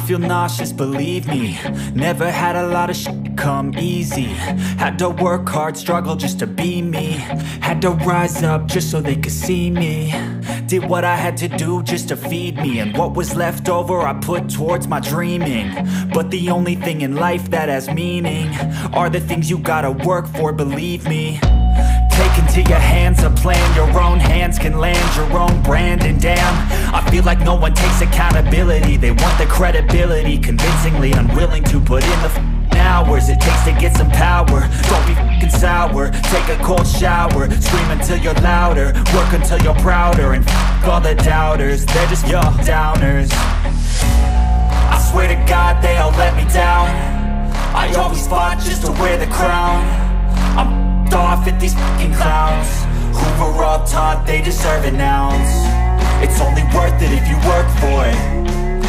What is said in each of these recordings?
feel nauseous, believe me. Never had a lot of shit come easy. Had to work hard, struggle just to be me. Had to rise up just so they could see me. Did what I had to do just to feed me, and what was left over I put towards my dreaming. But the only thing in life that has meaning are the things you gotta work for, believe me. Take into your hands a plan, your own hands can land your own brand. And damn, I feel like no one takes accountability. They want the credibility, convincingly unwilling to put in the hours it takes to get some power. Don't be f***ing sour, take a cold shower. Scream until you're louder, work until you're prouder. And f*** all the doubters, they're just your downers. I swear to God they all let me down. I always fought just to wear the crown. I'm off at these fucking clowns who were all taught they deserve an ounce. It's only worth it if you work for it.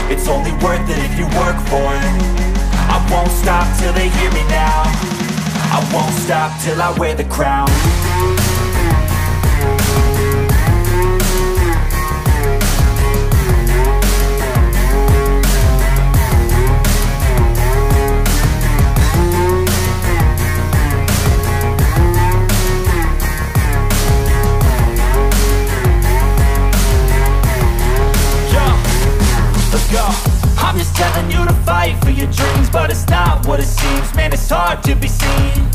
It's only worth it if you work for it. I won't stop till they hear me now. I won't stop till I wear the crown. I'm just telling you to fight for your dreams, but it's not what it seems. Man, it's hard to be seen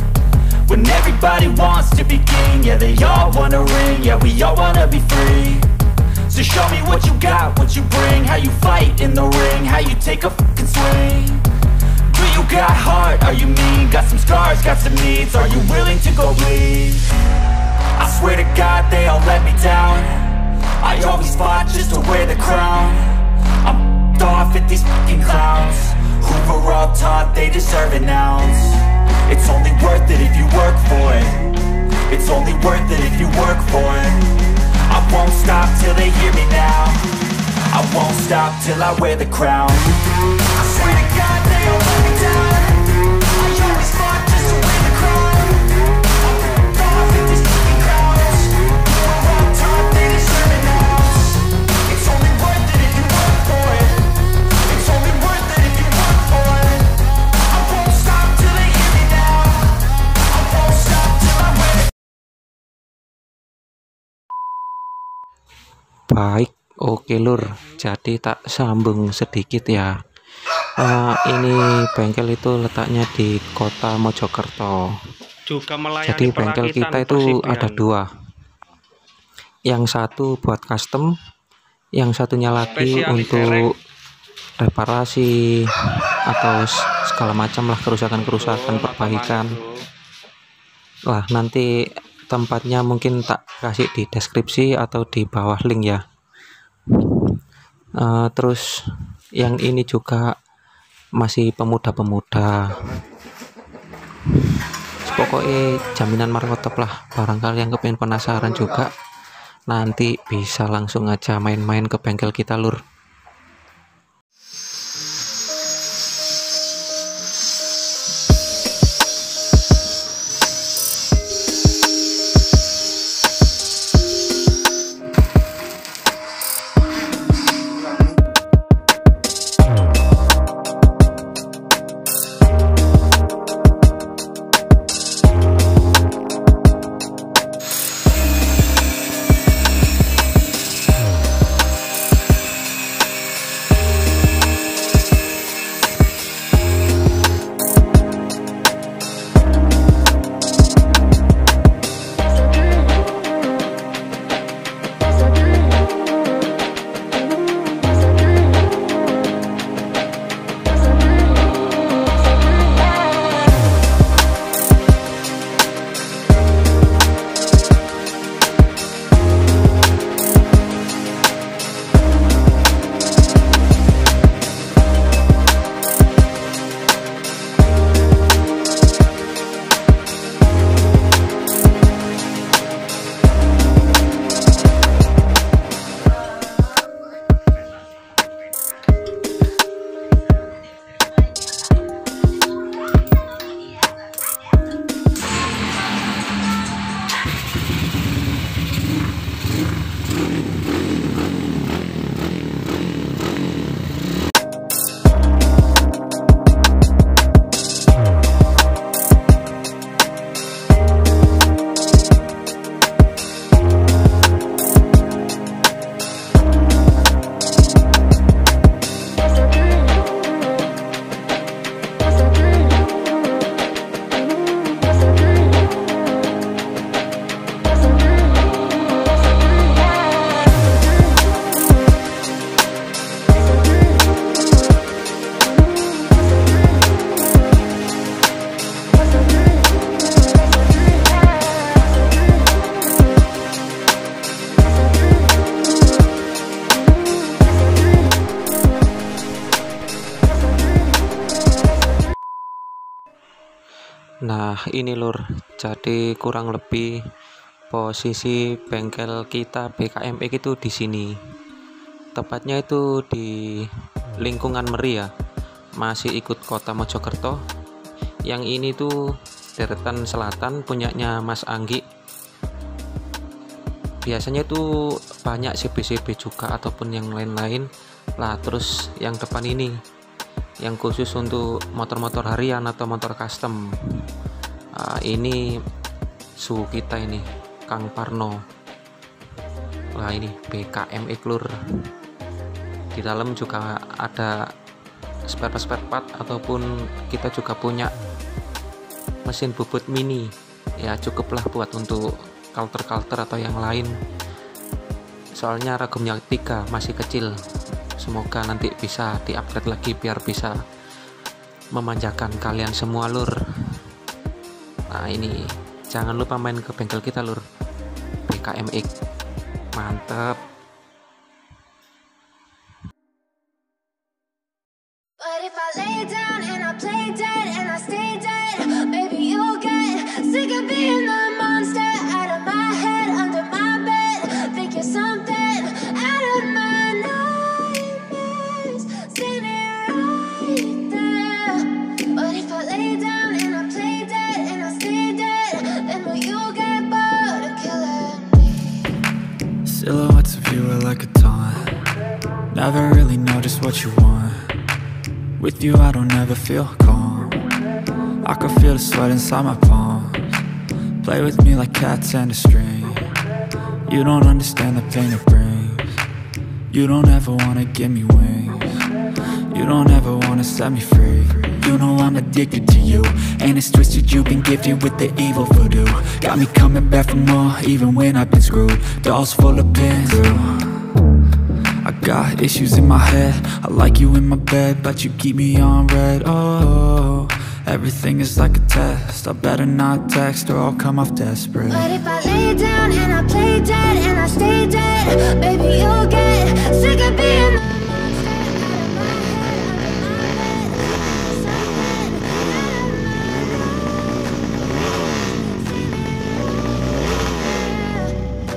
when everybody wants to be king. Yeah, they all wanna ring, yeah, we all wanna be free. So show me what you got, what you bring, how you fight in the ring, how you take a fucking swing. Do you got heart, are you mean? Got some scars, got some needs, are you willing to go bleed? I swear to God they all let me down. I always fought just to wear the crown. I'm off at these fucking clowns who were all taught they deserve an ounce. It's only worth it if you work for it. It's only worth it if you work for it. I won't stop till they hear me now. I won't stop till I wear the crown. I swear to God they all let me down. I always fought just to wear the crown. I'm off at these fucking clowns who were all taught they deserve an ounce. It's only worth it if you work for it. It's only worth it if you work for it. I won't stop till they hear me now. I won't stop till I wear it. Baik, oke lur. Jadi tak sambung sedikit ya. Ini bengkel itu letaknya di kota Mojokerto. Jadi bengkel kita itu ada dua. Yang satu buat custom, yang satunya lagi untuk reparasi atau segala macam lah, kerusakan-kerusakan, perbaikan lah. Nanti tempatnya mungkin tak kasih di deskripsi atau di bawah link ya. Terus yang ini juga masih pemuda-pemuda, pokoknya jaminan markotop lah. Barangkali yang kepengen penasaran juga, nanti bisa langsung aja main-main ke bengkel kita lur. Nah ini lur, jadi kurang lebih posisi bengkel kita BKM itu di sini. Tepatnya itu di lingkungan Meri ya, masih ikut kota Mojokerto. Yang ini tuh deretan selatan punyanya Mas Anggi. Biasanya tuh banyak CB-CB juga ataupun yang lain-lain lah. Terus yang depan ini yang khusus untuk motor-motor harian atau motor custom. Ini suhu kita ini Kang Parno. Nah ini BKM lur. Di dalam juga ada spare part ataupun kita juga punya mesin bubut mini ya, cukuplah buat untuk kalter atau yang lain. Soalnya ragamnya 3 masih kecil. Semoga nanti bisa di-upgrade lagi biar bisa memanjakan kalian semua lur. Nah ini jangan lupa main ke bengkel kita lur, BKMX mantap. But if I lay down and I play dead and I stay dead, baby you'll get sick of being the monster out of my head, under my bed, think you're something out of my nightmares, standing right there. But if I lay down and I play dead and I stay dead, then will you get bored of killing me? Silhouettes of you are like a taunt, never really know just what you want. With you I don't ever feel calm, I can feel the sweat inside my palms. Play with me like cats and a string, you don't understand the pain it brings. You don't ever wanna give me wings, you don't ever wanna set me free. You know I'm addicted to you, and it's twisted, you've been gifted with the evil voodoo. Got me coming back for more, even when I've been screwed. Dolls full of pins, I got issues in my head, I like you in my bed, but you keep me on red. Oh, everything is like a test, I better not text or I'll come off desperate. But if I lay down and I play dead and I stay dead, baby you'll get sick of being the monster out of my head, under my bed.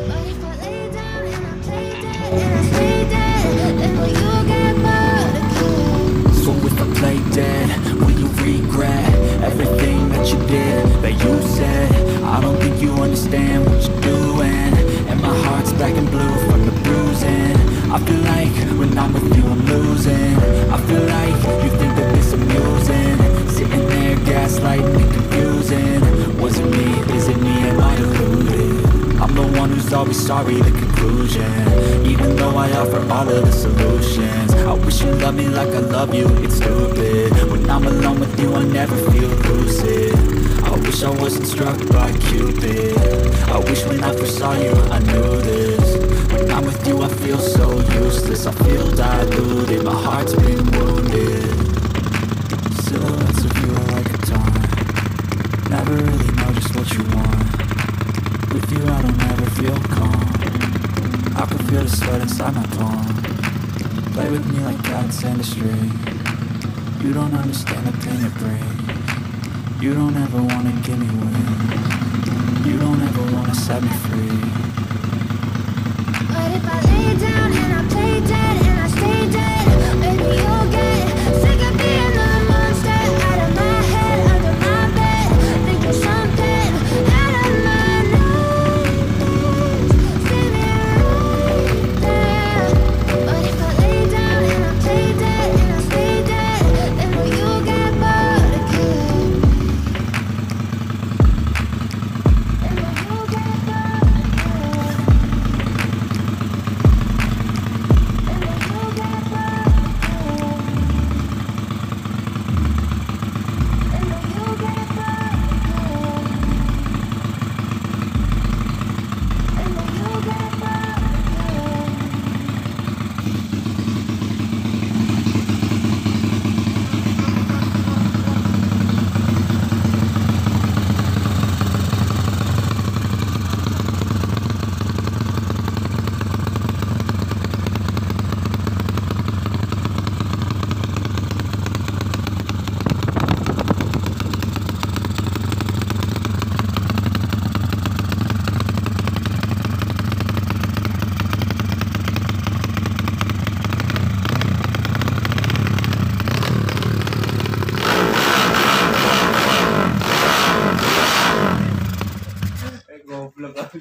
But if I lay down and I play dead and I stay dead, then will you get bored of killing? So if I play dead, will you regret everything that you did, that you said? I don't think you understand what you're doing, and my heart's black and blue from the bruising. I feel like when I'm with you I'm losing, I feel like you think that this amusing, sitting there gaslighting and confusing. Was it me, is it me, am I deluded? I'm the one who's always sorry, the conclusion, even though I offer all of the solutions. I wish you loved me like I love you, it's stupid. When I'm alone with you I never feel lucid. I wish I wasn't struck by Cupid, I wish when I first saw you I knew this. When I'm with you I feel so useless, I feel diluted, my heart's been wounded. Silhouettes of you are like a taunt, never really know just what you want. With you I don't ever feel calm, I can feel the sweat inside my palm. Play with me like cats and a string, you don't understand the pain it brings. You don't ever wanna give me wings, you don't ever wanna set me free. But if I lay down and I play dead and I stay dead, baby you'll get sick of being the monster out of my head, under my bed, think you're something out of my nightmares, standing right there. But if I lay down and I play dead and I stay dead, then will you get bored of killing me? Then will you get bored of killing me? Goblok.